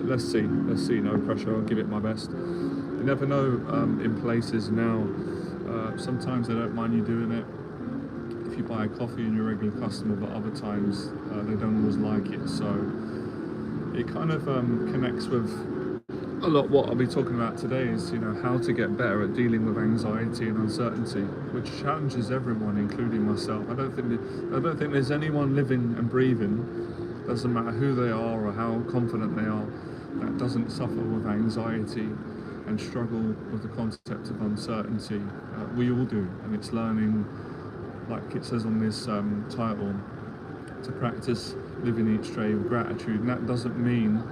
let's see, no pressure, I'll give it my best. You never know, in places now, sometimes they don't mind you doing it. If you buy a coffee and you're a regular customer, but other times they don't always like it. So it kind of connects with a lot what I'll be talking about today is, how to get better at dealing with anxiety and uncertainty, which challenges everyone, including myself. I don't think there's anyone living and breathing, doesn't matter who they are or how confident they are, that doesn't suffer with anxiety and struggle with the concept of uncertainty. We all do, and it's learning, like it says on this title, to practice living each day with gratitude. And that doesn't mean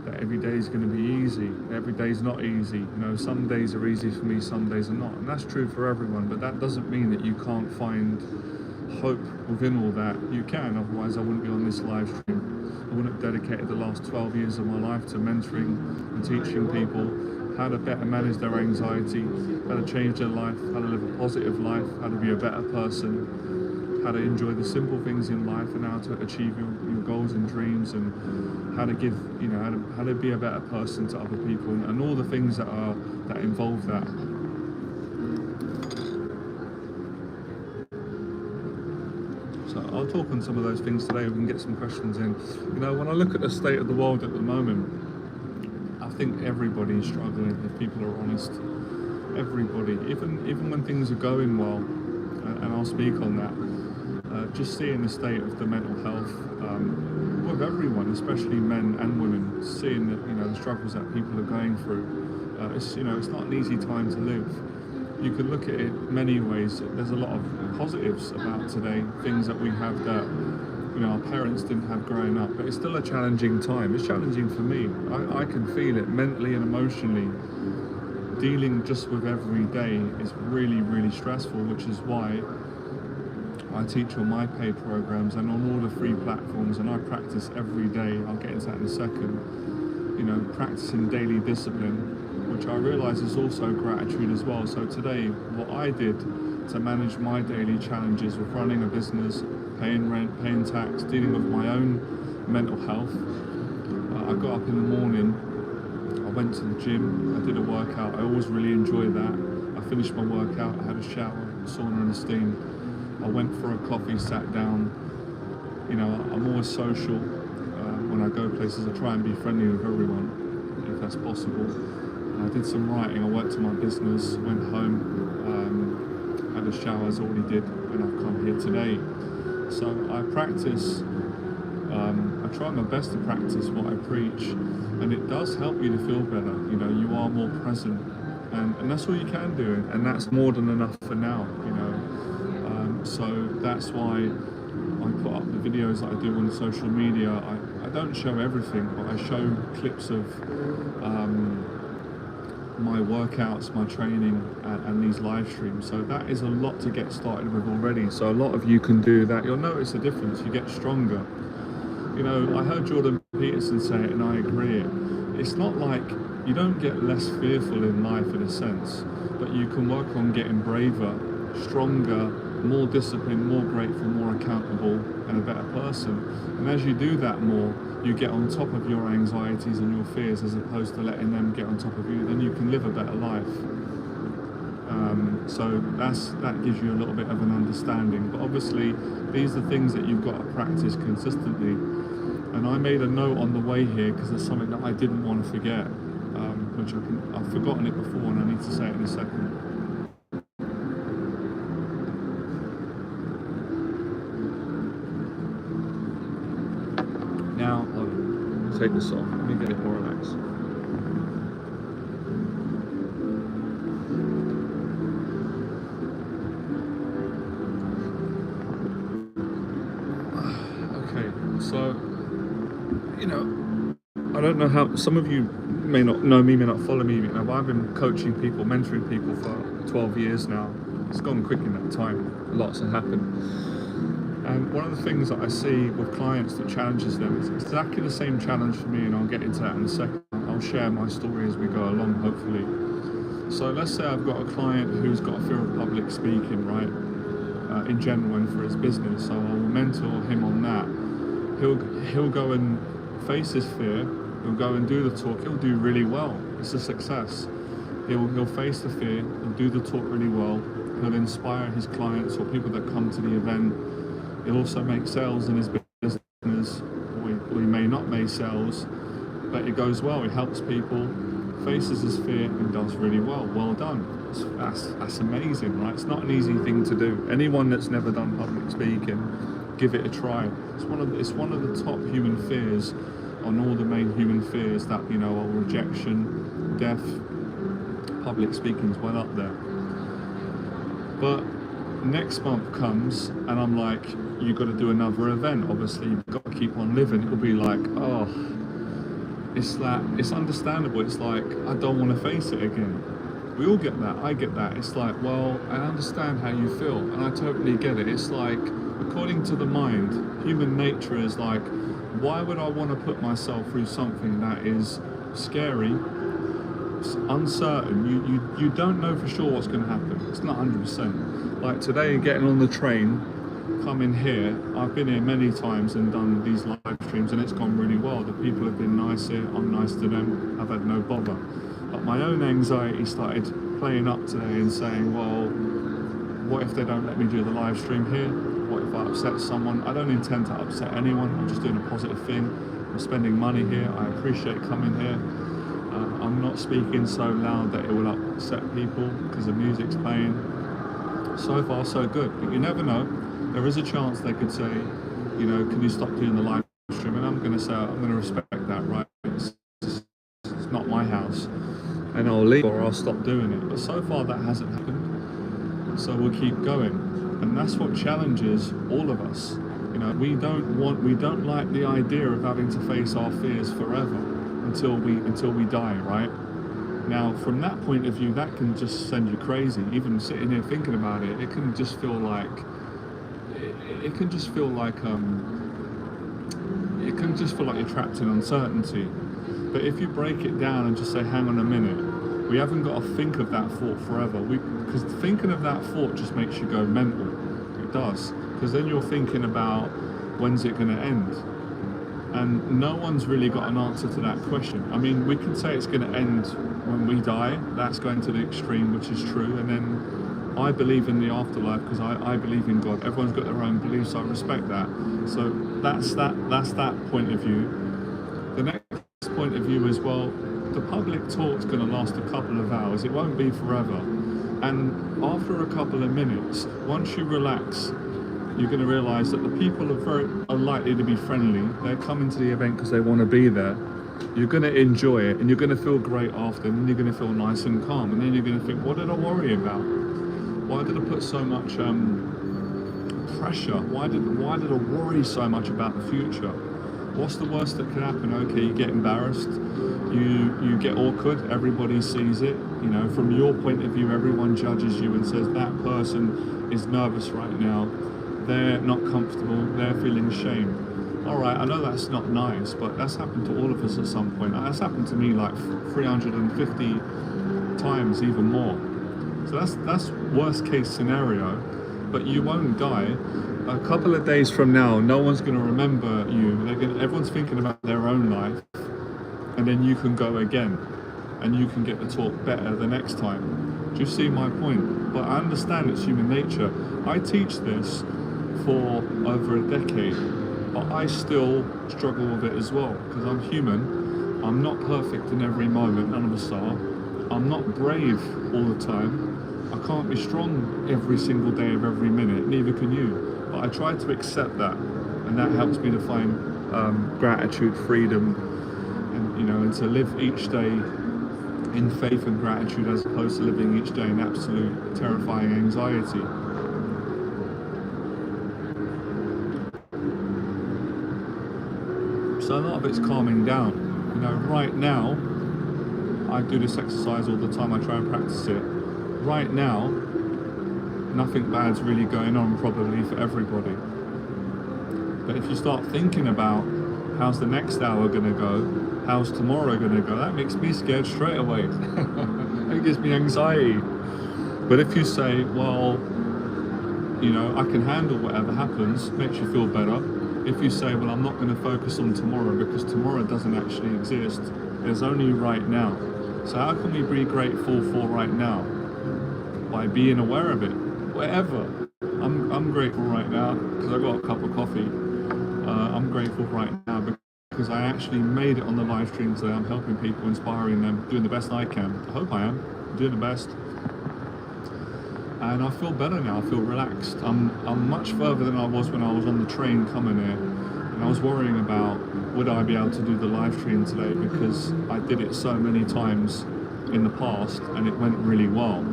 that every day is going to be easy. Every day is not easy. Some days are easy for me, some days are not, and that's true for everyone. But that doesn't mean that you can't find hope within all that. You can, otherwise I wouldn't be on this live stream. I wouldn't have dedicated the last 12 years of my life to mentoring and teaching people how to better manage their anxiety, how to change their life, how to live a positive life, how to be a better person, how to enjoy the simple things in life, and how to achieve your goals and dreams, and how to give, how to be a better person to other people, and all the things that involve that. So I'll talk on some of those things today. We can get some questions in. When I look at the state of the world at the moment, I think everybody is struggling, if people are honest. Everybody, even when things are going well, and I'll speak on that. Just seeing the state of the mental health with everyone, especially men and women, seeing that the struggles that people are going through. It's not an easy time to live. You could look at it many ways. There's a lot of positives about today, things that we have that our parents didn't have growing up, but it's still a challenging time. It's challenging for me. I can feel it mentally and emotionally. Dealing just with every day is really, really stressful, which is why I teach on my paid programs and on all the free platforms, and I practice every day. I'll get into that in a second. Practicing daily discipline, which I realize is also gratitude as well. So today, what I did to manage my daily challenges with running a business, paying rent, paying tax, dealing with my own mental health. I got up in the morning, I went to the gym, I did a workout. I always really enjoy that. I finished my workout, I had a shower, sauna and a steam. I went for a coffee, sat down. I'm always social. When I go places, I try and be friendly with everyone, if that's possible. I did some writing, I worked on my business, went home, had a shower as I already did when I've come here today. So I practice, I try my best to practice what I preach, and it does help you to feel better. You are more present, and that's all you can do, and that's more than enough for now. So that's why I put up the videos that I do on social media. I don't show everything, but I show clips of my workouts, my training, and these live streams. So that is a lot to get started with already. So a lot of you can do that. You'll notice a difference. You get stronger. I heard Jordan Peterson say it, and I agree. It's not like you don't get less fearful in life in a sense, but you can work on getting braver, stronger, more disciplined, more grateful, more accountable, and a better person. And as you do that more, you get on top of your anxieties and your fears, as opposed to letting them get on top of you. Then you can live a better life. So that gives you a little bit of an understanding. But obviously, these are things that you've got to practice consistently. And I made a note on the way here because there's something that I didn't want to forget, which I've forgotten it before, and I need to say it in a second. Now, I'll take this off. Let me get it more relaxed. Okay, so, I don't know how, some of you may not know me, may not follow me, but I've been coaching people, mentoring people for 12 years now. It's gone quick in that time. Lots have happened. And one of the things that I see with clients that challenges them is exactly the same challenge for me, and I'll get into that in a second. I'll share my story as we go along, hopefully. So let's say I've got a client who's got a fear of public speaking, right, in general and for his business. So I will mentor him on that. He'll go and face his fear, He'll go and do the talk. He'll do really well. It's a success. He'll face the fear. He'll do the talk really well. He'll inspire his clients or people that come to the event. He'll also make sales in his business, or he may not make sales, but it goes well. He helps people, faces his fear, and does really well. Well done. That's amazing, right? It's not an easy thing to do. Anyone that's never done public speaking, give it a try. It's one of the top human fears on all the main human fears that, you know, are rejection, death. Public speaking's well up there. But next month comes and I'm like, you've got to do another event. Obviously, you've got to keep on living. It'll be like, oh, it's understandable. It's like, I don't want to face it again. We all get that. I get that. It's like, well, I understand how you feel, and I totally get it. It's like, according to the mind, human nature is like, why would I want to put myself through something that is scary, uncertain? You don't know for sure what's going to happen. It's not 100%. Like today, getting on the train, coming here, I've been here many times and done these live streams, and it's gone really well. The people have been nice here. I'm nice to them. I've had no bother. But my own anxiety started playing up today and saying, well, what if they don't let me do the live stream here? What if I upset someone? I don't intend to upset anyone. I'm just doing a positive thing. I'm spending money here. I appreciate coming here. I'm not speaking so loud that it will upset people because the music's playing. So far, so good. But you never know. There is a chance they could say, you know, can you stop doing the live stream? And I'm going to say, I'm going to respect that, right? It's not my house. And I'll leave or I'll stop doing it. But so far, that hasn't happened. So we'll keep going. And that's what challenges all of us. You know, we don't like the idea of having to face our fears forever until we die, right? Now, from that point of view, that can just send you crazy. Even sitting here thinking about it, it can just feel like you're trapped in uncertainty. But if you break it down and just say, hang on a minute, we haven't got to think of that thought forever. Because thinking of that thought just makes you go mental. It does. Because then you're thinking about, when's it going to end? And no one's really got an answer to that question. I mean, we can say it's going to end when we die. That's going to the extreme, which is true. And then I believe in the afterlife because I believe in God. Everyone's got their own beliefs. I respect that. So that's that point of view. The next point of view is, well, the public talk's going to last a couple of hours. It won't be forever. And after a couple of minutes, once you relax, you're going to realize that the people are very unlikely to be friendly. They're coming to the event because they want to be there. You're going to enjoy it, and you're going to feel great after, and you're going to feel nice and calm. And then you're going to think, what did I worry about? Why did I put so much pressure? Why did I worry so much about the future? What's the worst that could happen? Okay, you get embarrassed, you get awkward, everybody sees it. You know, from your point of view, everyone judges you and says that person is nervous right now. They're not comfortable, they're feeling shame. All right, I know that's not nice, but that's happened to all of us at some point. That's happened to me like 350 times, even more. So that's worst case scenario, but you won't die. A couple of days from now, no one's going to remember you. Everyone's thinking about their own life, and then you can go again, and you can get the talk better the next time. Do you see my point? But I understand it's human nature. I teach this for over a decade, but I still struggle with it as well, because I'm human. I'm not perfect in every moment, none of us are. I'm not brave all the time. I can't be strong every single day of every minute, neither can you. But I try to accept that, and that helps me to find gratitude, freedom, and, you know, and to live each day in faith and gratitude as opposed to living each day in absolute terrifying anxiety. So a lot of it's calming down. You know, right now, I do this exercise all the time, I try and practice it. Right now, nothing bad's really going on probably for everybody. But if you start thinking about how's the next hour gonna go, how's tomorrow gonna go, that makes me scared straight away. It gives me anxiety. But if you say, well, you know, I can handle whatever happens, makes you feel better. if you say, well, I'm not going to focus on tomorrow because tomorrow doesn't actually exist, there's only right now. So how can we be grateful for right now? By being aware of it, wherever. I'm grateful right now because I got a cup of coffee. I'm grateful right now because I actually made it on the live stream today. I'm helping people, inspiring them, doing the best I can. I hope I am doing the best. And I feel better now. I feel relaxed. I'm much further than I was when I was on the train coming here, and I was worrying about would I be able to do the live stream today because I did it so many times in the past and it went really well.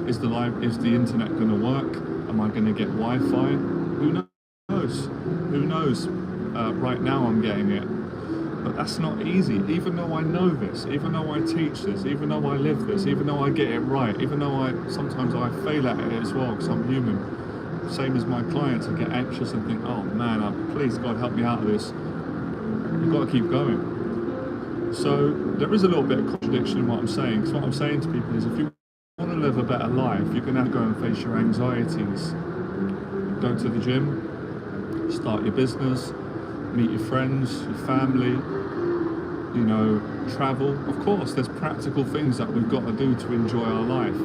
Is the internet going to work? Am I going to get Wi-Fi? Who knows? Who knows? Right now I'm getting it, but that's not easy. Even though I know this, even though I teach this, even though I live this, even though I get it right, even though sometimes I fail at it as well because I'm human. Same as my clients, I get anxious and think, oh man, please God help me out of this. You've got to keep going. So there is a little bit of contradiction in what I'm saying, because what I'm saying to people is if you want to live a better life, you're going to have to go and face your anxieties. Go to the gym, start your business, meet your friends, your family, travel. Of course, there's practical things that we've got to do to enjoy our life.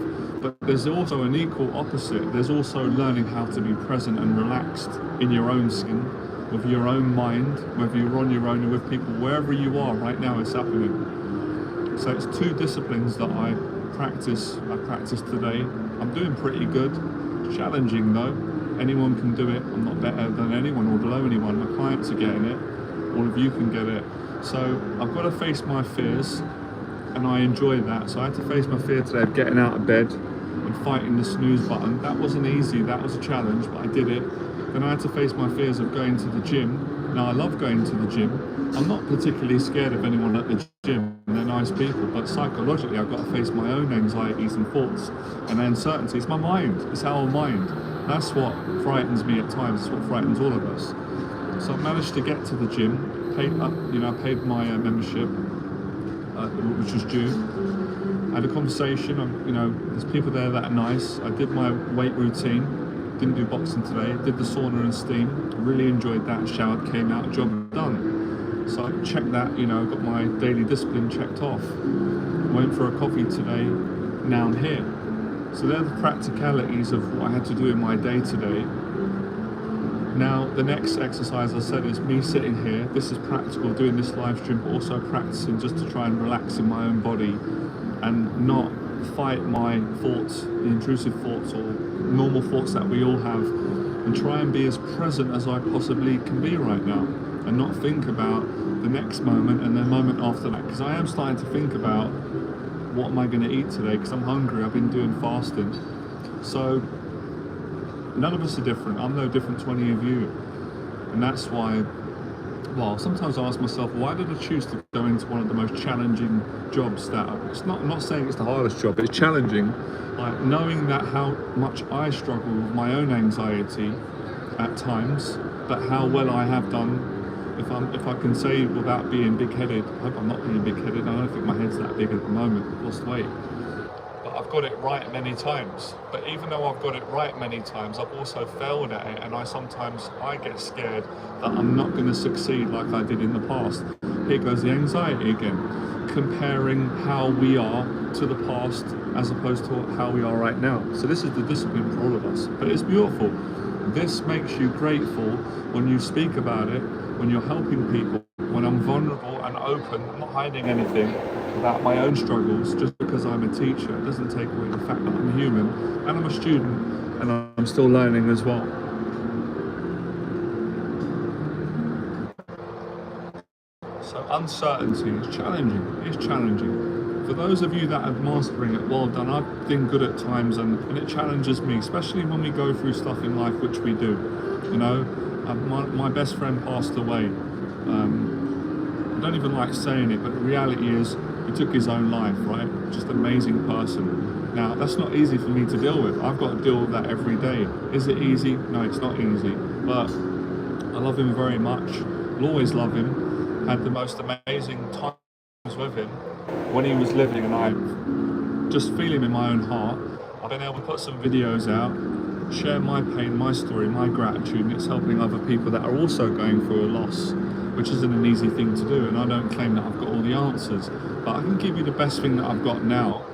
But there's also an equal opposite. There's also learning how to be present and relaxed in your own skin, with your own mind, whether you're on your own or with people, wherever you are right now, it's happening. So it's two disciplines that I practice today. I'm doing pretty good. It's challenging though. Anyone can do it. I'm not better than anyone or below anyone. My clients are getting it. All of you can get it. So I've got to face my fears, and I enjoy that. So I had to face my fear today of getting out of bed and fighting the snooze button. That wasn't easy. That was a challenge, but I did it. Then I had to face my fears of going to the gym. Now I love going to the gym. I'm not particularly scared of anyone at the gym. They're nice people, but psychologically I've got to face my own anxieties and thoughts and uncertainty. It's my mind. It's our mind. That's what frightens me at times. It's what frightens all of us. So I managed to get to the gym. Paid my membership, which was due. I had a conversation. There's people there that are nice. I did my weight routine. Didn't do boxing today. Did the sauna and steam. Really enjoyed that. Showered, came out, job done. So I checked that. Got my daily discipline checked off. Went for a coffee today. Now I'm here. So they're the practicalities of what I had to do in my day today. Now, the next exercise I said is me sitting here. This is practical, doing this live stream, but also practicing just to try and relax in my own body and not fight my thoughts, the intrusive thoughts or normal thoughts that we all have, and try and be as present as I possibly can be right now and not think about the next moment and the moment after that, because I am starting to think about what am I going to eat today because I'm hungry. I've been doing fasting. So none of us are different. I'm no different to any of you. And that's why, sometimes I ask myself, why did I choose to go into one of the most challenging jobs I'm not saying it's the hardest job, but it's challenging. Like knowing that how much I struggle with my own anxiety at times, but how well I have done. If I can say without being big-headed, I hope I'm not being big-headed. I don't think my head's that big at the moment. I've lost weight. I've got it right many times, but even though I've got it right many times, I've also failed at it, and I get scared that I'm not going to succeed like I did in the past. Here goes the anxiety again, comparing how we are to the past as opposed to how we are right now. So this is the discipline for all of us, but it's beautiful. This makes you grateful when you speak about it, when you're helping people, when I'm vulnerable and open, I'm not hiding anything about my own struggles. Just because I'm a teacher, it doesn't take away the fact that I'm human and I'm a student and I'm still learning as well. So uncertainty is challenging. It's challenging. For those of you that are mastering it, well done. I've been good at times and it challenges me, especially when we go through stuff in life, which we do. My best friend passed away. I don't even like saying it, but the reality is he took his own life, right? Just an amazing person. Now, that's not easy for me to deal with. I've got to deal with that every day. Is it easy? No, it's not easy. But I love him very much. I'll always love him. Had the most amazing times with him when he was living, and I just feel him in my own heart. I've been able to put some videos out. share my pain, my story, my gratitude, and it's helping other people that are also going through a loss, which isn't an easy thing to do. And I don't claim that I've got all the answers, but I can give you the best thing that I've got now,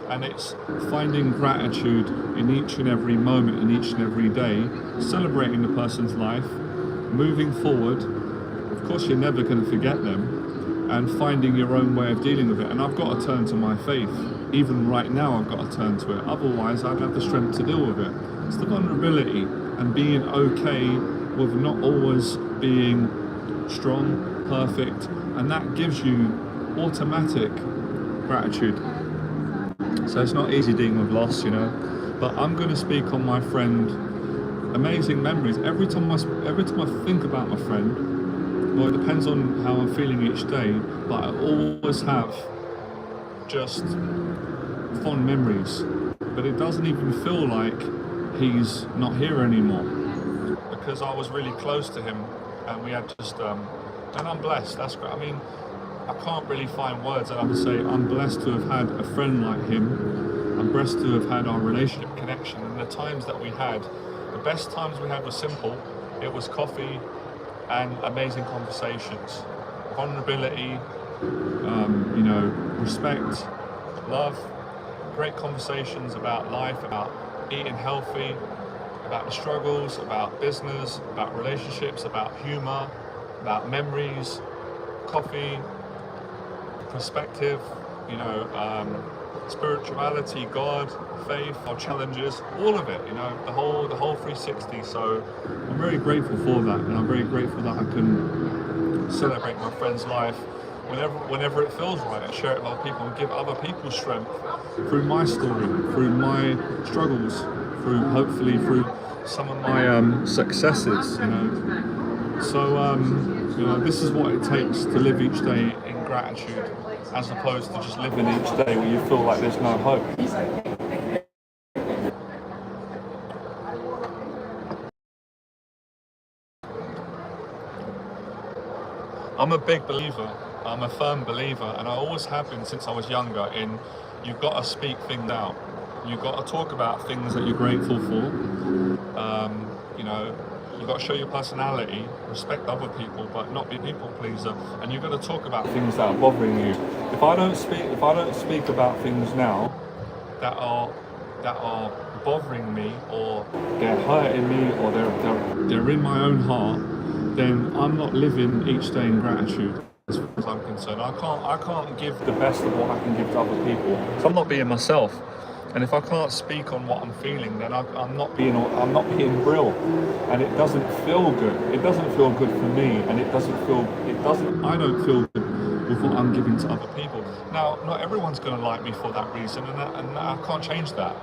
and it's finding gratitude in each and every moment, in each and every day, celebrating the person's life, moving forward. Of course, you're never going to forget them, and finding your own way of dealing with it. And I've got to turn to my faith. Even right now, I've got to turn to it. Otherwise, I'd have the strength to deal with it. It's the vulnerability and being okay with not always being strong, perfect, and that gives you automatic gratitude. So it's not easy dealing with loss, you know. But I'm going to speak on my friend. Amazing memories. Every time I think about my friend, well, it depends on how I'm feeling each day, but I always have just fond memories. But it doesn't even feel like he's not here anymore, because I was really close to him, and we had just, and I'm blessed. That's great. I mean, I can't really find words that I would say I'm blessed to have had a friend like him. I'm blessed to have had our relationship connection, and the times that we had, the best times we had were simple. It was coffee and amazing conversations, vulnerability, you know, respect, love, great conversations about life, about eating healthy, about the struggles, about business, about relationships, about humor, about memories, coffee, perspective, you know, spirituality, God, faith, our challenges, all of it, you know, the whole 360. So I'm very grateful for that, and I'm very grateful that I can celebrate my friend's life whenever it feels right, and share it with other people, and give other people strength through my story, through my struggles, hopefully through some of my successes, you know. So you know, this is what it takes to live each day in gratitude, as opposed to just living each day where you feel like there's no hope. I'm a big believer, I'm a firm believer, and I always have been since I was younger, in you've got to speak things out. You've got to talk about things that you're grateful for. You know, you've got to show your personality, respect other people, but not be a people pleaser. And you've got to talk about things that are bothering you. If I don't speak about things now that are bothering me, or they're hurting me, or they're in my own heart, then I'm not living each day in gratitude. As far as I'm concerned, I can't give the best of what I can give to other people. So I'm not being myself. And if I can't speak on what I'm feeling, then I'm not being real, and it doesn't feel good. It doesn't feel good for me, and I don't feel good with what I'm giving to other people. Now, not everyone's going to like me for that reason, and I can't change that.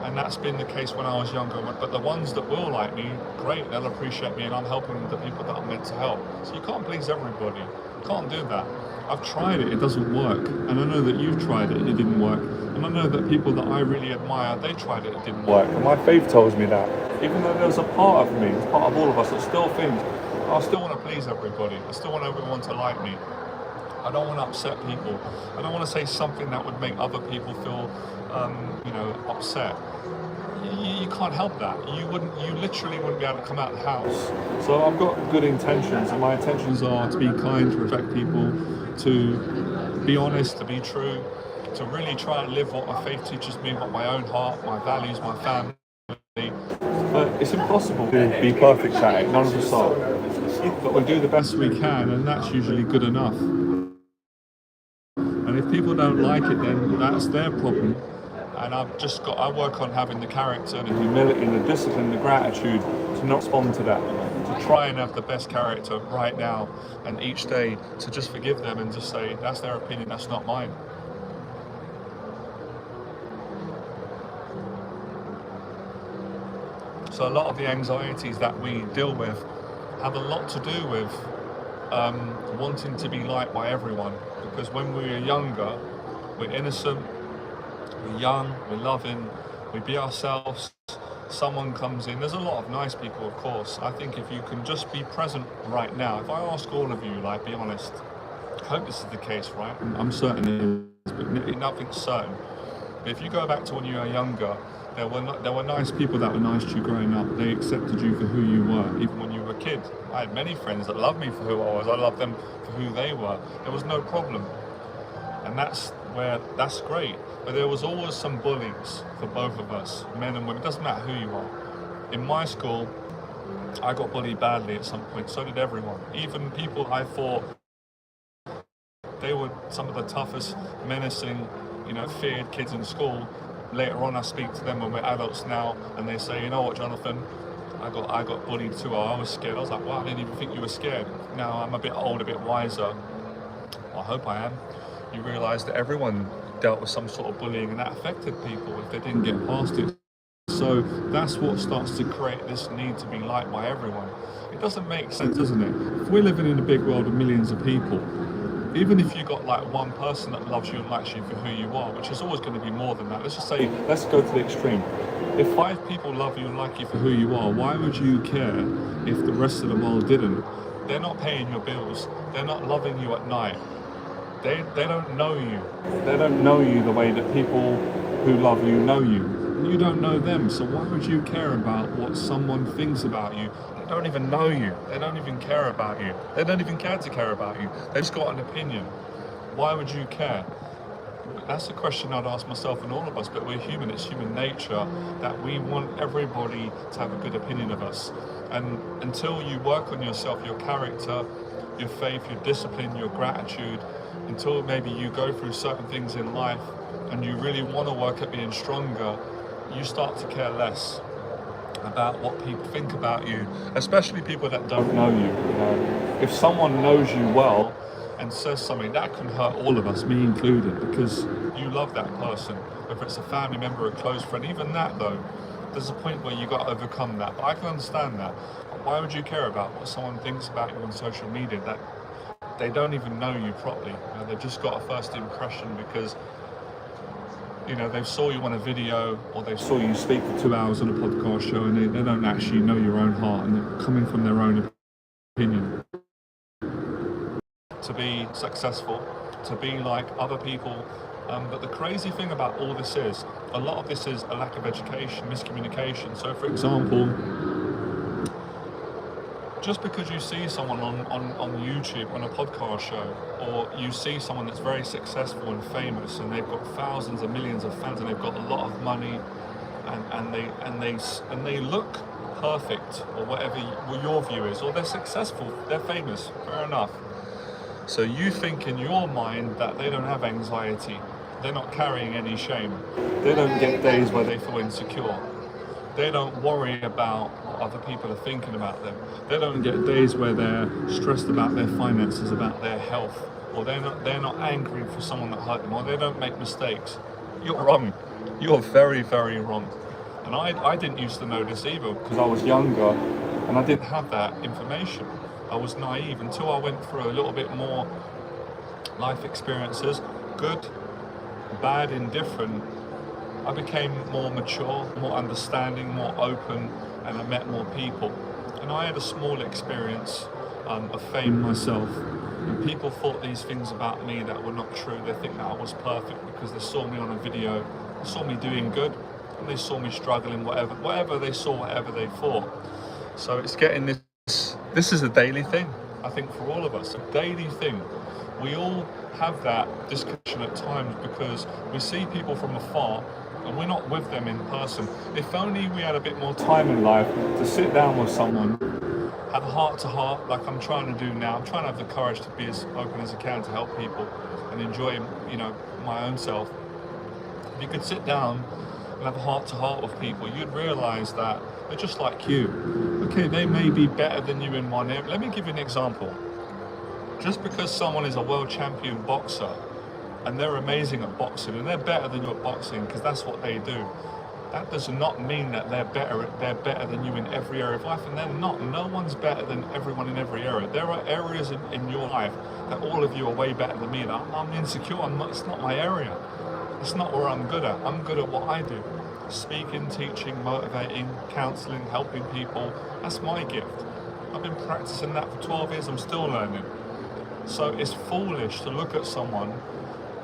And that's been the case when I was younger. But the ones that will like me, great, they'll appreciate me, and I'm helping the people that I'm meant to help. So you can't please everybody. You can't do that. I've tried it, it doesn't work. And I know that you've tried it, and it didn't work. And I know that people that I really admire, they tried it, it didn't work. And my faith tells me that. Even though there's a part of me, it's part of all of us, that still thinks, I still want to please everybody. I still want everyone to like me. I don't want to upset people. I don't want to say something that would make other people feel, you know, upset. You can't help that. You literally wouldn't be able to come out of the house. So I've got good intentions, and my intentions are to be kind, to respect people, to be honest, to be true, to really try and live what my faith teaches me, what my own heart, my values, my family. But it's impossible to be perfect at it, none of us are. But we do the best we can, and that's usually good enough. And if people don't like it, then that's their problem. And I work on having the character, the humility, the discipline, the gratitude to not respond to that, to try and have the best character right now and each day, to just forgive them and just say, that's their opinion, that's not mine. So a lot of the anxieties that we deal with have a lot to do with wanting to be liked by everyone. Because when we are younger, we're innocent, we're young, we're loving, we be ourselves. Someone comes in, there's a lot of nice people, of course. I think if you can just be present right now, if I ask all of you, like, be honest, I hope this is the case, right? I'm certain it is, but nothing's certain. But if you go back to when you were younger, there were nice people that were nice to you growing up. They accepted you for who you were, even when you were a kid. I had many friends that loved me for who I was. I loved them for who they were. There was no problem. And that's great. But there was always some bullies for both of us, men and women. It doesn't matter who you are. In my school, I got bullied badly at some point. So did everyone. Even people I thought they were some of the toughest, menacing, feared kids in school. Later on, I speak to them when we're adults now, and they say, you know what, Jonathan, I got bullied too. I was scared. I was like, wow, I didn't even think you were scared. Now I'm a bit old, a bit wiser. I hope I am. You realise that everyone dealt with some sort of bullying, and that affected people if they didn't get past it. So that's what starts to create this need to be liked by everyone. It doesn't make sense, doesn't it? If we're living in a big world of millions of people, even if you got like one person that loves you and likes you for who you are, which is always going to be more than that. Let's just say, let's go to the extreme. If 5 people love you and like you for who you are, why would you care if the rest of the world didn't? They're not paying your bills. They're not loving you at night. They don't know you. They don't know you the way that people who love you know you. You don't know them, so why would you care about what someone thinks about you? They don't even know you. They don't even care about you. They don't even care to care about you. They've just got an opinion. Why would you care? That's a question I'd ask myself and all of us, but we're human. It's human nature that we want everybody to have a good opinion of us. And until you work on yourself, your character, your faith, your discipline, your gratitude, until maybe you go through certain things in life and you really want to work at being stronger, you start to care less about what people think about you, especially people that don't know you. If someone knows you well and says something, that can hurt all of us, me included, because you love that person, whether it's a family member or a close friend. Even that though, there's a point where you got to overcome that. But I can understand that. But why would you care about what someone thinks about you on social media? That they don't even know you properly. They've just got a first impression because they saw you on a video, or they saw you speak for 2 hours on a podcast show, and they don't actually know your own heart, and they're coming from their own opinion. To be successful, to be like other people. But the crazy thing about all this is, a lot of this is a lack of education, miscommunication. So for example, just because you see someone on YouTube, on a podcast show, or you see someone that's very successful and famous, and they've got thousands and millions of fans, and they've got a lot of money, and they look perfect, or whatever your view is, or they're successful, they're famous, fair enough. So you think in your mind that they don't have anxiety, they're not carrying any shame, they don't get days where they feel insecure. They don't worry about what other people are thinking about them. They don't get days where they're stressed about their finances, about their health, or they're not angry for someone that hurt them, or they don't make mistakes. You're wrong. You're very, very wrong. And I didn't used to know this either, because I was younger and I didn't have that information. I was naive until I went through a little bit more life experiences, good, bad, indifferent. I became more mature, more understanding, more open, and I met more people. And I had a small experience of fame myself. And people thought these things about me that were not true. They think that I was perfect because they saw me on a video, they saw me doing good, and they saw me struggling, whatever they saw, whatever they thought. So it's getting this is a daily thing, I think, for all of us, a daily thing. We all have that discussion at times because we see people from afar and we're not with them in person. If only we had a bit more time in life to sit down with someone, have a heart to heart, like I'm trying to do now. I'm trying to have the courage to be as open as I can to help people and enjoy, my own self. If you could sit down and have a heart to heart with people, you'd realize that they're just like you. Okay, they may be better than you in one area. Let me give you an example. Just because someone is a world champion boxer and they're amazing at boxing and they're better than you at boxing because that's what they do, that does not mean that they're better than you in every area of life, and they're not. No one's better than everyone in every area. There are areas in your life that all of you are way better than me, and I'm insecure. It's not my area. It's not where I'm good at. I'm good at what I do. Speaking, teaching, motivating, counselling, helping people. That's my gift. I've been practicing that for 12 years. I'm still learning. So it's foolish to look at someone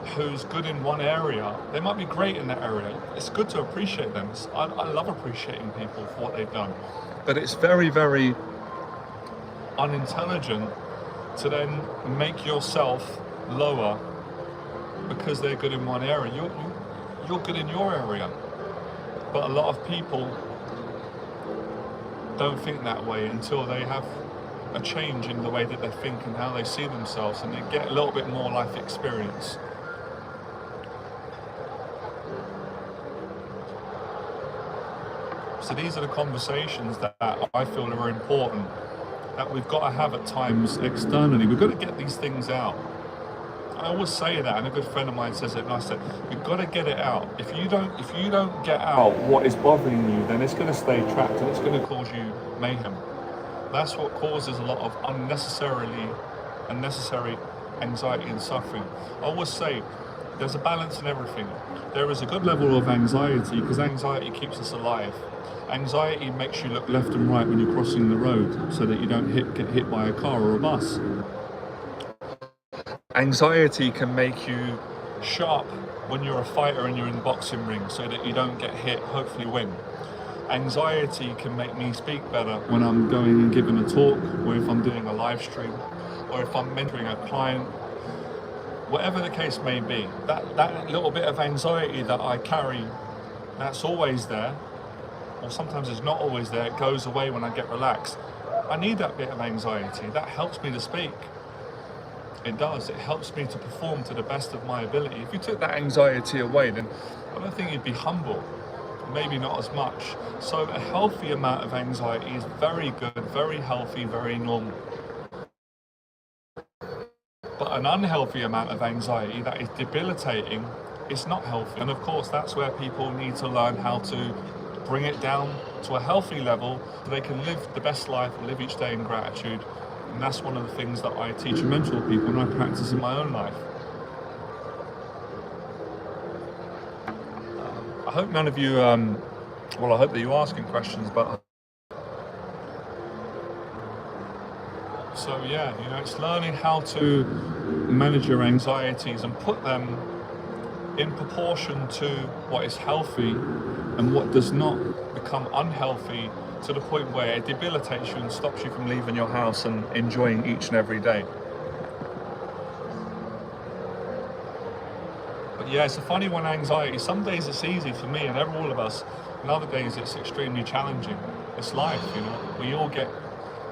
who's good in one area, they might be great in that area. It's good to appreciate them. I love appreciating people for what they've done. But it's very, very unintelligent to then make yourself lower because they're good in one area. You're good in your area. But a lot of people don't think that way until they have a change in the way that they think and how they see themselves, and they get a little bit more life experience. So these are the conversations that I feel are important, that we've got to have at times externally. We've got to get these things out. I always say that, and a good friend of mine says it, and I said, we've got to get it out. If you don't get out what is bothering you, then it's going to stay trapped and it's going to cause you mayhem. That's what causes a lot of unnecessary anxiety and suffering. I always say there's a balance in everything. There is a good level of anxiety because anxiety keeps us alive. Anxiety makes you look left and right when you're crossing the road so that you don't get hit by a car or a bus. Anxiety can make you sharp when you're a fighter and you're in the boxing ring so that you don't get hit, hopefully win. Anxiety can make me speak better when I'm going and giving a talk, or if I'm doing a live stream, or if I'm mentoring a client. Whatever the case may be, that little bit of anxiety that I carry, that's always there, or sometimes it's not always there, it goes away when I get relaxed. I need that bit of anxiety. That helps me to speak. It does. It helps me to perform to the best of my ability. If you took that anxiety away, then I don't think you'd be humble. Maybe not as much. So a healthy amount of anxiety is very good, very healthy, very normal. But an unhealthy amount of anxiety that is debilitating is not healthy. And of course, that's where people need to learn how to bring it down to a healthy level so they can live the best life and live each day in gratitude. And that's one of the things that I teach and mentor people and I practice in my own life. I hope none of you, I hope that you're asking questions, but so yeah, it's learning how to manage your anxieties and put them in proportion to what is healthy and what does not become unhealthy to the point where it debilitates you and stops you from leaving your house and enjoying each and every day. But yeah, it's a funny one, anxiety. Some days it's easy for me and all of us, and other days it's extremely challenging. It's life, we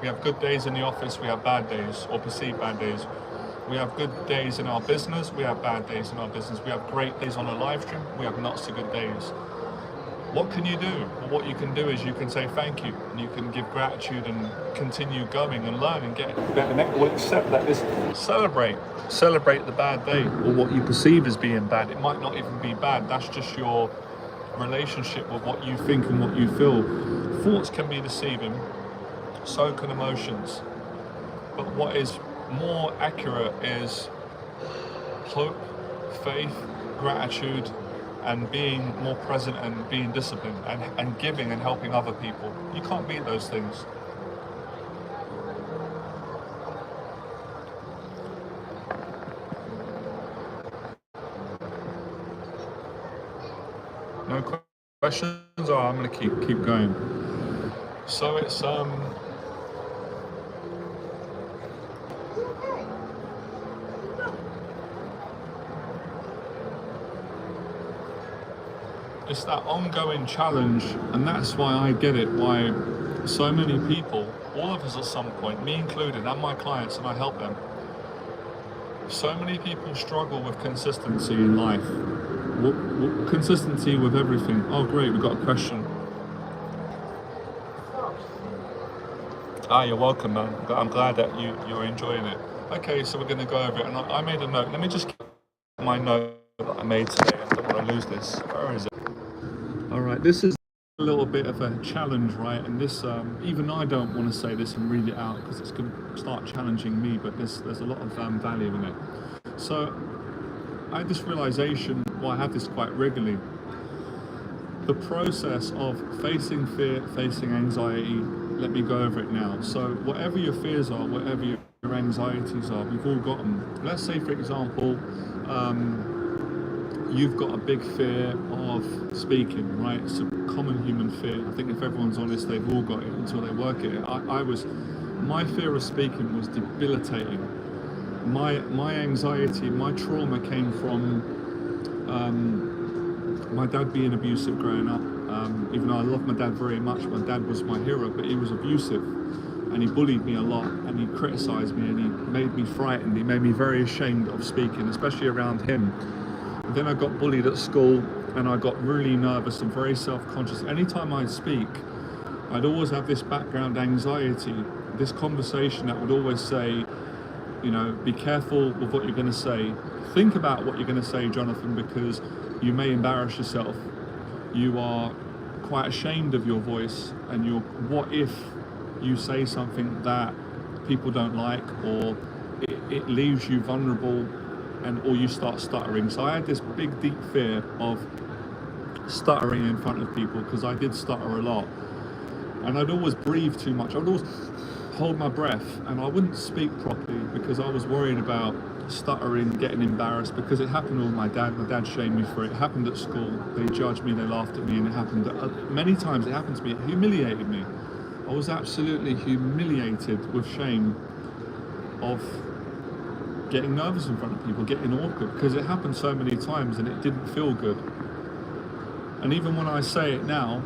have good days in the office, we have bad days, or perceived bad days. We have good days in our business, we have bad days in our business. We have great days on a live stream, we have not so good days. What can you do? Well, what you can do is you can say thank you, and you can give gratitude and continue going and learn and get better. Well, accept that celebrate the bad day or what you perceive as being bad. It might not even be bad. That's just your relationship with what you think and what you feel. Thoughts can be deceiving, so can emotions. But what is more accurate is hope, faith, gratitude, and being more present and being disciplined and giving and helping other people. You can't beat those things. No questions? Oh, I'm going to keep going. So it's it's that ongoing challenge, and that's why I get it, why so many people, all of us at some point, me included, and my clients, and I help them, so many people struggle with consistency in life. Consistency with everything. Oh great, we've got a question. You're welcome, man. I'm glad that you're enjoying it. Okay, so we're going to go over it, and I made a note. Let me just get my note that I made today. I don't want to lose this. Where is it? All right, this is a little bit of a challenge, right? And this, even I don't want to say this and read it out because it's going to start challenging me, but there's a lot of value in it. So I had this realization, I have this quite regularly. The process of facing fear, facing anxiety, let me go over it now. So whatever your fears are, whatever your anxieties are, we've all got them. Let's say, for example, you've got a big fear of speaking, right? It's a common human fear. I think if everyone's honest, they've all got it until they work it. My fear of speaking was debilitating. My anxiety, my trauma came from my dad being abusive growing up. Even though I love my dad very much, my dad was my hero, but he was abusive. And he bullied me a lot, and he criticized me, and he made me frightened. He made me very ashamed of speaking, especially around him. And then I got bullied at school, and I got really nervous and very self-conscious. Anytime I'd speak, I'd always have this background anxiety, this conversation that would always say, you know, be careful with what you're going to say. Think about what you're going to say, Jonathan, because you may embarrass yourself. You are quite ashamed of your voice, and what if you say something that people don't like, or it leaves you vulnerable, or you start stuttering. So I had this big, deep fear of stuttering in front of people, because I did stutter a lot. And I'd always breathe too much. I'd always hold my breath, and I wouldn't speak properly because I was worried about stuttering, getting embarrassed, because it happened with my dad. My dad shamed me for it. It happened at school. They judged me, they laughed at me, and it happened many times. It happened to me. It humiliated me. I was absolutely humiliated with shame of getting nervous in front of people, getting awkward, because it happened so many times and it didn't feel good. And even when I say it now,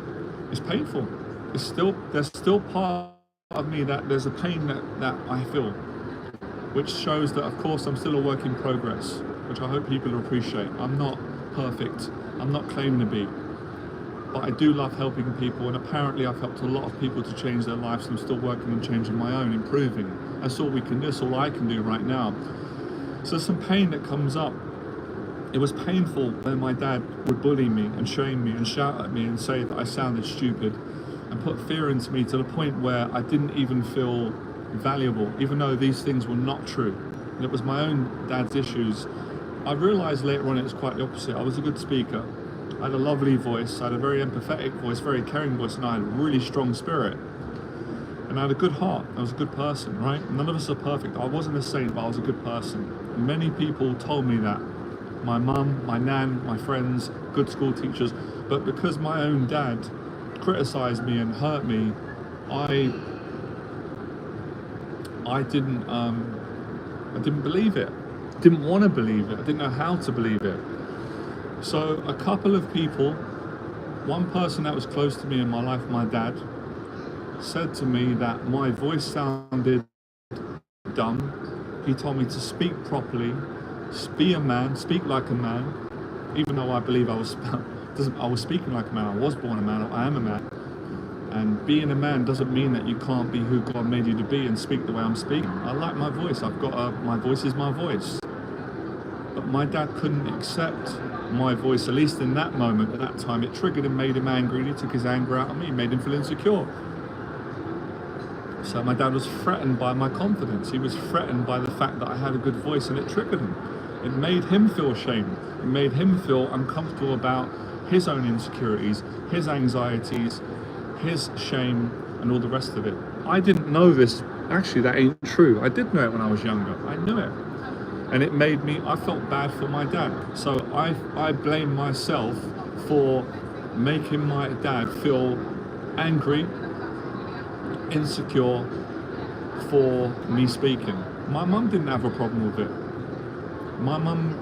it's painful. There's still part of me that there's a pain that I feel, which shows that, of course, I'm still a work in progress, which I hope people appreciate. I'm not perfect. I'm not claiming to be. But I do love helping people, and apparently I've helped a lot of people to change their lives, and I'm still working on changing my own, improving. That's all we can do. That's all I can do right now. So some pain that comes up. It was painful when my dad would bully me and shame me and shout at me and say that I sounded stupid, and put fear into me to the point where I didn't even feel valuable, even though these things were not true. And it was my own dad's issues. I realized later on it was quite the opposite. I was a good speaker. I had a lovely voice, I had a very empathetic voice, very caring voice, and I had a really strong spirit. And I had a good heart. I was a good person, right? None of us are perfect. I wasn't a saint, but I was a good person. Many people told me that. My mum, my nan, my friends, good school teachers. But because my own dad criticized me and hurt me, I didn't believe it. Didn't want to believe it. I didn't know how to believe it. So a couple of people, one person that was close to me in my life, my dad, said to me that my voice sounded dumb. He told me to speak properly, be a man, speak like a man, even though I believe I was speaking like a man. I was born a man, I am a man. And being a man doesn't mean that you can't be who God made you to be and speak the way I'm speaking. I like my voice. My voice is my voice. But my dad couldn't accept my voice, at least in that moment, at that time. It triggered him, made him angry, and he took his anger out on me, made him feel insecure. So my dad was threatened by my confidence. He was threatened by the fact that I had a good voice, and it triggered him. It made him feel ashamed. It made him feel uncomfortable about his own insecurities, his anxieties, his shame, and all the rest of it. I didn't know this. Actually, that ain't true. I did know it when I was younger. I knew it. And it made me, I felt bad for my dad. So I blame myself for making my dad feel angry, insecure for me speaking. My mum didn't have a problem with it. My mum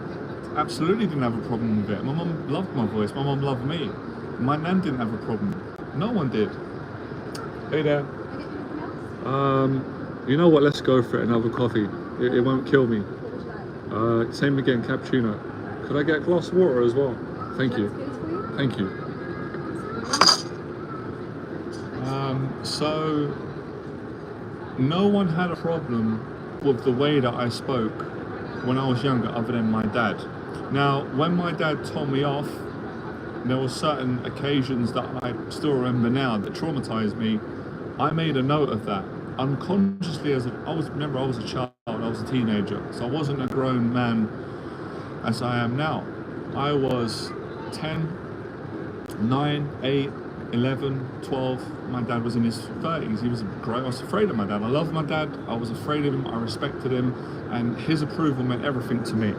absolutely didn't have a problem with it. My mum loved my voice. My mum loved me. My nan didn't have a problem. No one did. Hey there. You know what? Let's go for it. Another coffee. It won't kill me. Same again, cappuccino. Could I get a glass of water as well? Thank you. Thank you. So no one had a problem with the way that I spoke when I was younger, other than my dad. Now, when my dad told me off, there were certain occasions that I still remember now that traumatized me. I made a note of that unconsciously. I was a child, I was a teenager, so I wasn't a grown man as I am now. I was 10, 9, 8, 11, 12. My dad was in his 30s. He was great. I was afraid of my dad. I loved my dad. I was afraid of him. I respected him, and his approval meant everything to me.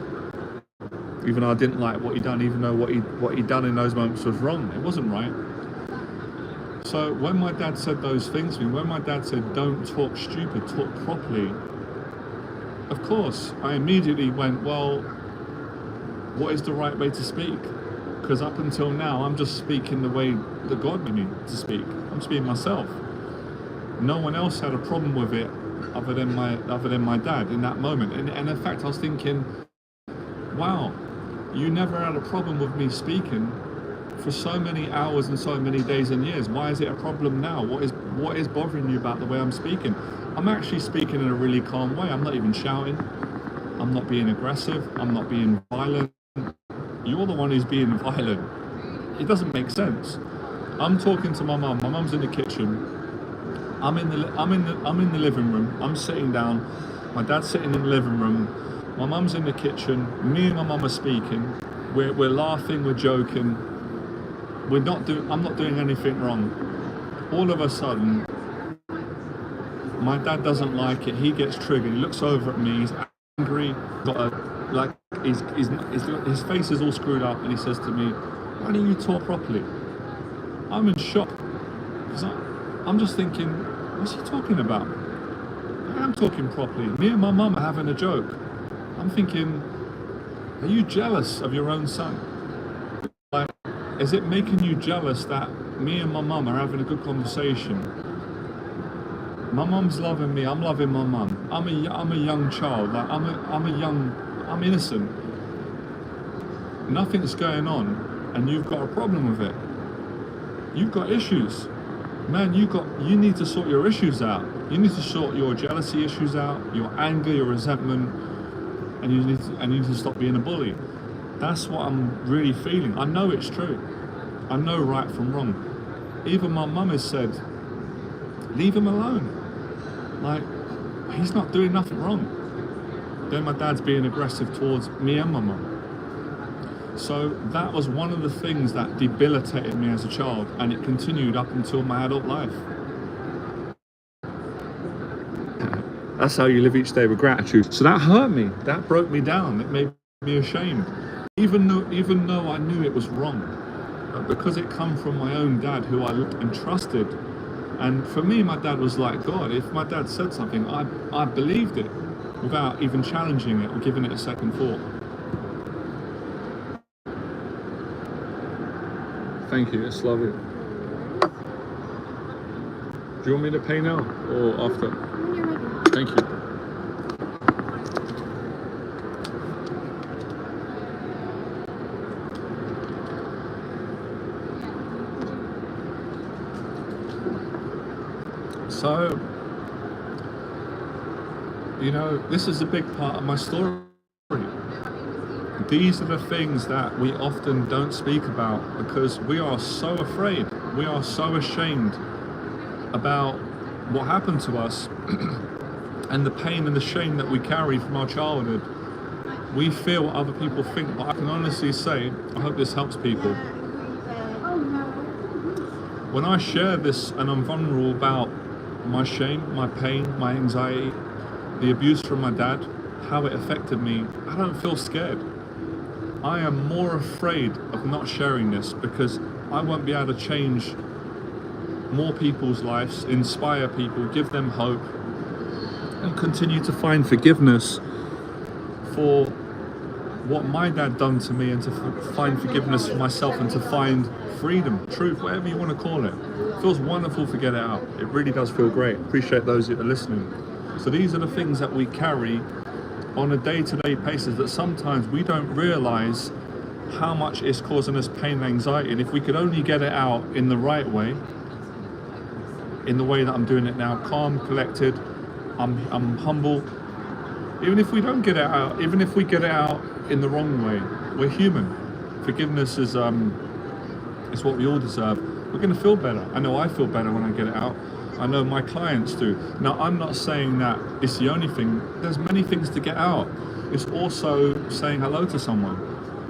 even though I didn't like what he done, even though what he done in those moments was wrong. It wasn't right. So when my dad said those things to me, when my dad said, don't talk stupid, talk properly, of course, I immediately went, well, what is the right way to speak? Because up until now, I'm just speaking the way that God made me to speak. I'm speaking myself. No one else had a problem with it other than my dad in that moment. And in fact, I was thinking, wow, you never had a problem with me speaking for so many hours and so many days and years. Why is it a problem now? What is bothering you about the way I'm speaking? I'm actually speaking in a really calm way. I'm not even shouting. I'm not being aggressive. I'm not being violent. You're the one who's being violent. It doesn't make sense. I'm talking to my mum. My mum's in the kitchen. I'm in the living room. I'm sitting down. My dad's sitting in the living room. My mum's in the kitchen. Me and my mum are speaking. We're laughing. We're joking. I'm not doing anything wrong. All of a sudden, my dad doesn't like it. He gets triggered. He looks over at me. He's angry. His face is all screwed up, and he says to me, "Why don't you talk properly?" I'm in shock because I'm just thinking, what's he talking about? I am talking properly. Me and my mum are having a joke. I'm thinking, are you jealous of your own son? Like, is it making you jealous that me and my mum are having a good conversation? My mum's loving me. I'm loving my mum. I'm a young child. Like I'm innocent. Nothing's going on, and you've got a problem with it. You've got issues, man. You need to sort your issues out. You need to sort your jealousy issues out, your anger, your resentment, and you need to stop being a bully. That's what I'm really feeling. I know it's true. I know right from wrong. Even my mum has said, leave him alone. Like, he's not doing nothing wrong. Then my dad's being aggressive towards me and my mum. So that was one of the things that debilitated me as a child, and it continued up until my adult life. That's how you live each day with gratitude. So that hurt me. That broke me down. It made me ashamed. Even though I knew it was wrong. But because it come from my own dad, who I loved and trusted. And for me, my dad was like God. If my dad said something, I believed it without even challenging it or giving it a second thought. Thank you, it's lovely. Do you want me to pay now or after? Thank you. So, you know, this is a big part of my story. These are the things that we often don't speak about because we are so afraid. We are so ashamed about what happened to us and the pain and the shame that we carry from our childhood. We feel what other people think, but I can honestly say, I hope this helps people. When I share this and I'm vulnerable about my shame, my pain, my anxiety, the abuse from my dad, how it affected me, I don't feel scared. I am more afraid of not sharing this because I won't be able to change more people's lives, inspire people, give them hope, and continue to find forgiveness for what my dad done to me, and to find forgiveness for myself, and to find freedom, truth, whatever you want to call it. It feels wonderful to get it out. It really does feel great. Appreciate those that are listening. So these are the things that we carry on a day-to-day basis that sometimes we don't realize how much it's causing us pain and anxiety. And if we could only get it out in the right way, in the way that I'm doing it now, calm, collected, I'm humble. Even if we don't get it out, even if we get it out in the wrong way, we're human. Forgiveness is what we all deserve. We're going to feel better. I know I feel better when I get it out. I know my clients do. Now, I'm not saying that it's the only thing. There's many things to get out. It's also saying hello to someone.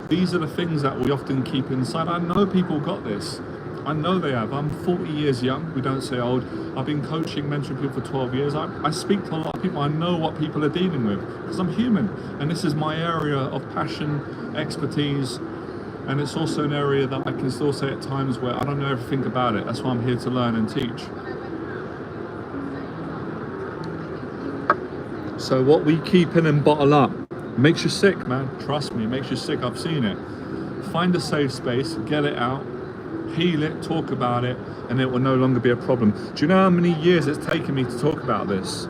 These are the things that we often keep inside. I know people got this. I know they have. I'm 40 years young. We don't say old. I've been coaching, mentoring people for 12 years. I speak to a lot of people. I know what people are dealing with because I'm human. And this is my area of passion, expertise. And it's also an area that I can still say at times where I don't know everything about it. That's why I'm here to learn and teach. So what we keep in and bottle up makes you sick, man. Trust me, it makes you sick. I've seen it. Find a safe space, get it out, heal it, talk about it, and it will no longer be a problem. Do you know how many years it's taken me to talk about this?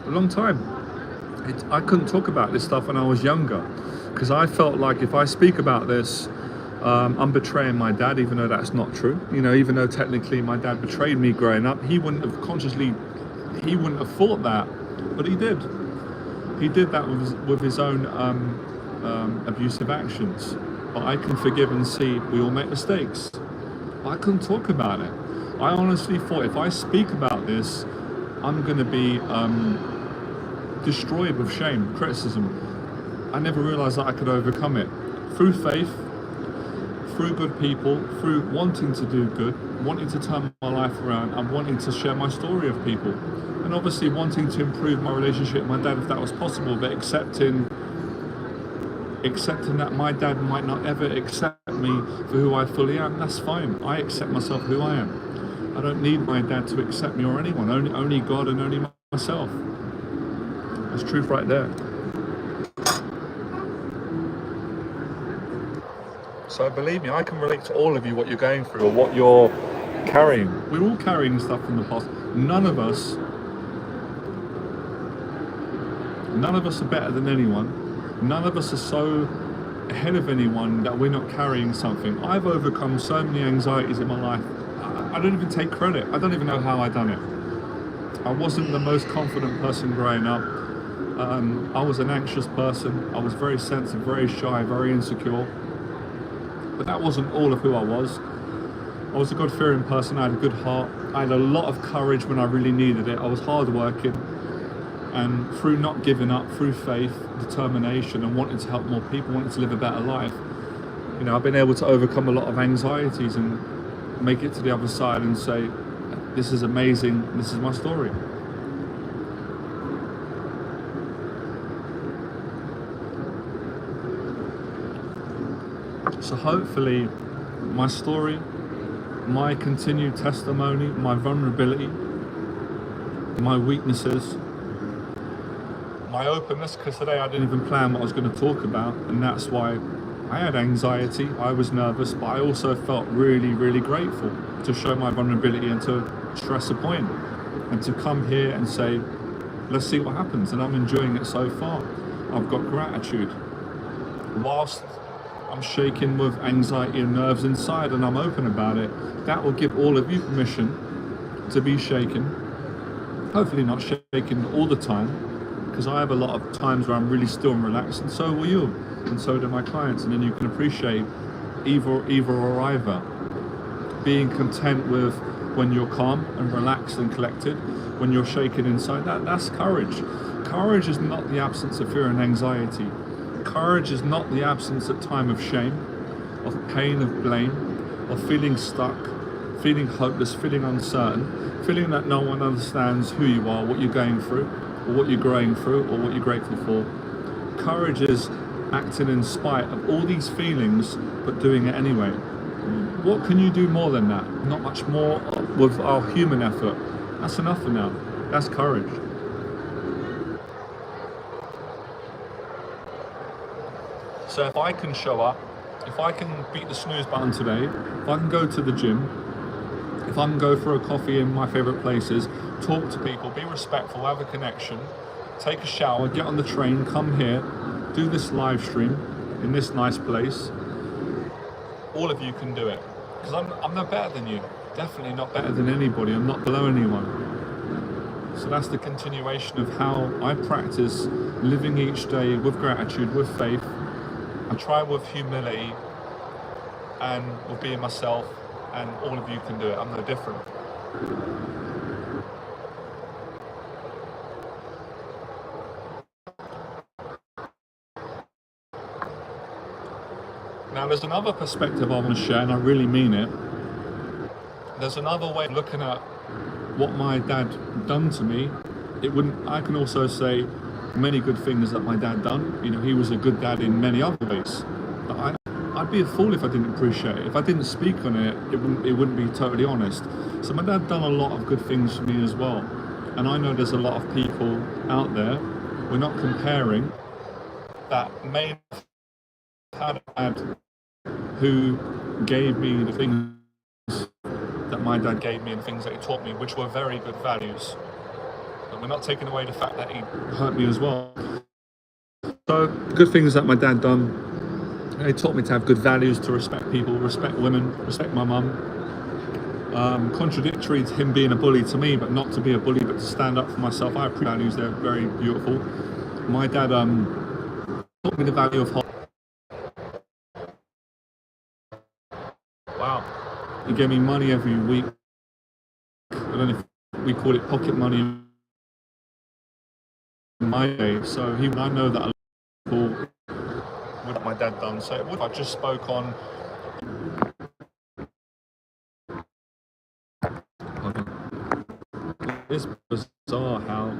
A long time. I couldn't talk about this stuff when I was younger because I felt like if I speak about this, I'm betraying my dad, even though that's not true. You know, even though technically my dad betrayed me growing up, he wouldn't have thought that, but he did. He did that with his own abusive actions. But I can forgive and see we all make mistakes. But I couldn't talk about it. I honestly thought if I speak about this, I'm going to be destroyed with shame, criticism. I never realized that I could overcome it. Through faith, through good people, through wanting to do good, wanting to turn my life around, and wanting to share my story with people. And obviously wanting to improve my relationship with my dad if that was possible, but accepting that my dad might not ever accept me for who I fully am. That's fine. I accept myself who I am. I don't need my dad to accept me or anyone. Only God and only myself. That's truth right there. So believe me, I can relate to all of you what you're going through or what you're carrying. We're all carrying stuff from the past. None of us are better than anyone. None of us are so ahead of anyone that we're not carrying something. I've overcome so many anxieties in my life. I don't even take credit. I don't even know how I done it. I wasn't the most confident person growing up. I was an anxious person. I was very sensitive, very shy, very insecure. But that wasn't all of who I was. I was a God-fearing person. I had a good heart. I had a lot of courage when I really needed it. I was hardworking. And through not giving up, through faith, determination, and wanting to help more people, wanting to live a better life, you know, I've been able to overcome a lot of anxieties and make it to the other side and say, this is amazing, this is my story. So hopefully my story, my continued testimony, my vulnerability, my weaknesses, my openness, because today I didn't even plan what I was going to talk about, and that's why I had anxiety, I was nervous, but I also felt really, really grateful to show my vulnerability and to stress a point and to come here and say, let's see what happens. And I'm enjoying it so far. I've got gratitude. Whilst I'm shaking with anxiety and nerves inside and I'm open about it, that will give all of you permission to be shaken. Hopefully not shaken all the time, because I have a lot of times where I'm really still and relaxed, and so will you, and so do my clients, and then you can appreciate either or either. Being content with when you're calm and relaxed and collected, when you're shaken inside, that's courage. Courage is not the absence of fear and anxiety. Courage is not the absence at time of shame, of pain, of blame, of feeling stuck, feeling hopeless, feeling uncertain, feeling that no one understands who you are, what you're going through, or what you're growing through, or what you're grateful for. Courage is acting in spite of all these feelings, but doing it anyway. What can you do more than that? Not much more with our human effort. That's enough for now. That's courage. So if I can show up, if I can beat the snooze button today, if I can go to the gym, if I can go for a coffee in my favorite places, talk to people, be respectful, have a connection, take a shower, get on the train, come here, do this live stream in this nice place, all of you can do it. Because I'm not better than you. Definitely not better than anybody. I'm not below anyone. So that's the continuation of how I practice living each day with gratitude, with faith. I try with humility and with being myself, and all of you can do it. I'm no different. Now there's another perspective I want to share, and I really mean it. there's another way of looking at what my dad done to me. I can also say many good things that my dad done. You know, he was a good dad in many other ways. But I'd be a fool if I didn't appreciate it. If I didn't speak on it, it wouldn't be totally honest. So my dad done a lot of good things for me as well. And I know there's a lot of people out there, we're not comparing, that may have had a dad who gave me the things that my dad gave me and things that he taught me, which were very good values. But we're not taking away the fact that he hurt me as well. So good things that my dad done. He taught me to have good values, to respect people, respect women, respect my mum. Contradictory to him being a bully to me, but not to be a bully, but to stand up for myself. I appreciate values, they're very beautiful. My dad taught me the value of hard. Wow. He gave me money every week. I don't know if we call it pocket money in my day. So I know that a lot of people, what my dad done. So what I just spoke on. It's bizarre how